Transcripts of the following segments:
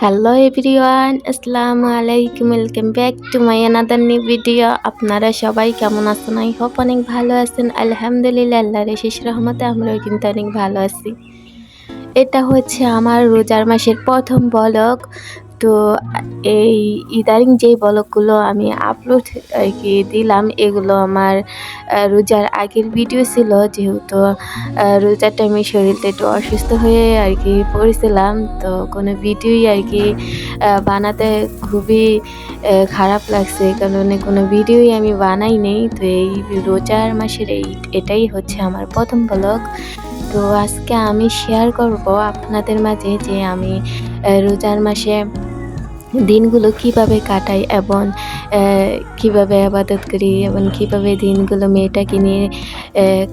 Hello everyone, আসসালামু আলাইকুম। Welcome back to my another new video. আপনারা সবাই কেমন আছেন? আই হোপ অনেক ভালো আছেন। আলহামদুলিল্লাহ, আল্লাহর অশেষ রহমতে আমরাও কিন্তু অনেক ভালো আছি। এটা হচ্ছে আমার রোজার মাসের প্রথম ব্লগ। তো এই ইদারিং যেই ব্লগগুলো আমি আপলোড আর কি দিলাম, এগুলো আমার রোজার আগের ভিডিও ছিল। যেহেতু রোজার টাইমে শরীরটা একটু অসুস্থ হয়ে আর কি পড়েছিলাম, তো কোনো ভিডিওই আর কি বানাতে খুবই খারাপ লাগছে, কারণে কোনো ভিডিওই আমি বানাই নেই। তো এই রোজার মাসের এটাই হচ্ছে আমার প্রথম ব্লগ। তো আজকে আমি শেয়ার করব আপনাদের মাঝে যে আমি রোজার মাসে দিনগুলো কিভাবে কাটাই এবং কিভাবে ইবাদত করি এবং কিভাবে দিনগুলো মেয়েটাকে নিয়ে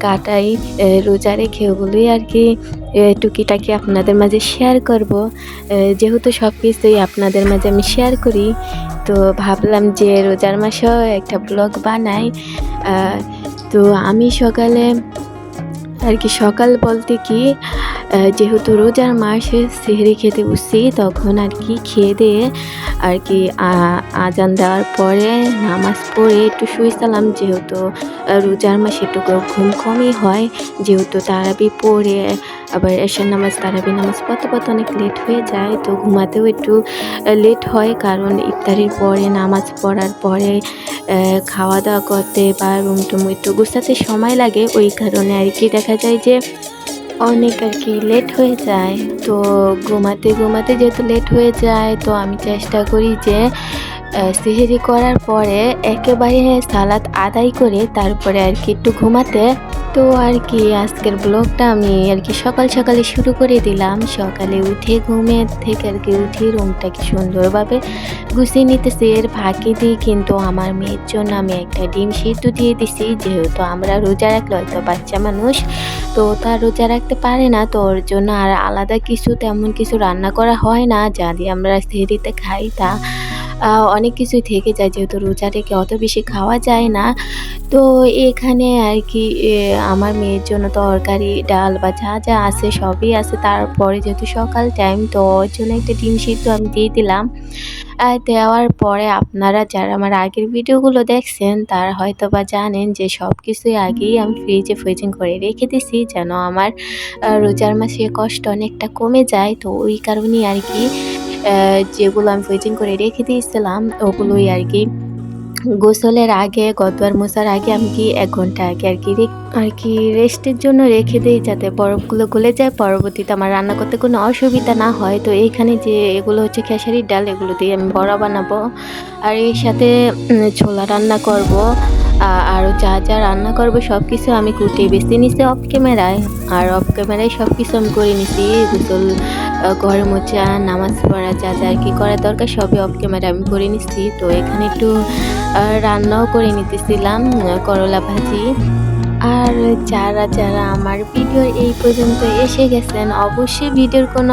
কাটাই রোজা রেখে, ওগুলোই আর কি টুকিটাকি আপনাদের মাঝে শেয়ার করব। যেহেতু সব কিছুই আপনাদের মাঝে আমি শেয়ার করি, তো ভাবলাম যে রোজার মাসেও একটা ব্লগ বানাই। তো আমি সকালে আর কি, সকাল বলতে কি, যেহেতু রোজার মাসে সেহরি খেতে বসছি, তখন আর কি খেয়ে দিয়ে আর কি আজান দেওয়ার পরে নামাজ পড়ে একটু শুয়েছিলাম। যেহেতু রোজার মাসে একটু ঘুম কমই হয়, যেহেতু তারাবি পড়ে আবার এশার নামাজ তারাবি নামাজ পড়তে অনেক লেট হয়ে যায়, তো ঘুমাতেও একটু লেট হয়। কারণ ইফতারির পরে নামাজ পড়ার পরে খাওয়া দাওয়া করতে বা রুম টুম একটু গুছাতে সময় লাগে, ওই কারণে আর কি দেখা যায় যে অনেক আর কি লেট হয়ে যায়। তো ঘুমাতে যেহেতু লেট হয়ে যায়, তো আমি চেষ্টা করি যে সেহরি করার পরে একেবারে সালাত আদায় করে তারপরে আর কি একটু ঘুমাতে। তো আর কি আজকের ব্লগটা আমি আর কি সকালে শুরু করে দিলাম। সকালে উঠে ঘুমের থেকে আর কি উঠে রুমটাকে সুন্দরভাবে গুছিয়ে নিতেছি। এর ফাঁকি দিয়ে কিন্তু আমার মেয়ের জন্য আমি একটা ডিম সিদ্ধ দিয়ে দিছি। যেহেতু আমরা রোজা রাখলে হয়তো বাচ্চা মানুষ, তো তার রোজা রাখতে পারে না, তো ওর জন্য আর আলাদা কিছু তেমন কিছু রান্না করা হয় না। যা দিয়ে আমরা সেহরিতে খাই তা অনেক কিছুই থেকে যায়, যেহেতু রোজা রেখে অত বেশি খাওয়া যায় না। তো এখানে আর কি আমার মেয়ের জন্য তরকারি ডাল বা যা আছে সবই আছে। তারপরে যেহেতু সকাল টাইম, তো ওর জন্য একটা ডিম সিদ্ধ আমি দিয়ে দিলাম। দেওয়ার পরে আপনারা যারা আমার আগের ভিডিওগুলো দেখছেন তারা হয়তো বা জানেন যে সব কিছুই আগেই আমি ফ্রিজে ফ্রিজিং করে রেখে দিছি, যেন আমার রোজার মাসে কষ্ট অনেকটা কমে যায়। তো ওই কারণেই আর কি যেগুলো আমি ফ্রিজিং করে রেখে দিয়েছিলাম ওগুলোই আর কি গোসলের আগে, গতবার মোছার আগে আমি কি 1 ঘন্টা আগে আর কি রেস্টের জন্য রেখে দিই, যাতে বরফগুলো গলে যায়, পরবর্তীতে আমার রান্না করতে কোনো অসুবিধা না হয়। তো এইখানে যে এগুলো হচ্ছে খেসারির ডাল, এগুলো দিয়ে আমি বড়া বানাবো, আর এর সাথে ছোলা রান্না করব। আরও যা রান্না করবো সব কিছু আমি কুটিয়ে বেছে নিছি অফ ক্যামেরায়, আর অফ ক্যামেরায় সব কিছু আমি করে নিছি। গোসল, ঘর মোছা, নামাজ পড়া, যা আর কি করা দরকার সবই অফ ক্যামেরা আমি করে নিচ্ছি। তো এখানে একটু রান্নাও করে নিতেছিলাম, করলা ভাজি। আর যারা আমার ভিডিওর এই পর্যন্ত এসে গেছেন, অবশ্যই ভিডিওর কোনো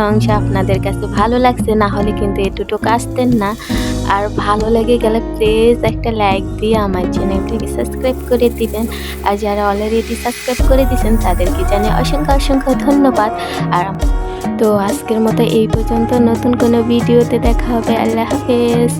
অংশ আপনাদের কাছে ভালো লাগছে, না হলে কিন্তু এতটুকু আসতেন না। আর ভালো লেগে গেলে প্লিজ একটা লাইক দিয়ে আমার চ্যানেলটিকে সাবস্ক্রাইব করে দিবেন। আর যারা অলরেডি সাবস্ক্রাইব করে দিয়েছেন তাদেরকে জানিয়ে অসংখ্য ধন্যবাদ। আর তো আজকের মতো এই পর্যন্ত, নতুন কোনো ভিডিওতে দেখা হবে। আল্লাহ হাফেজ।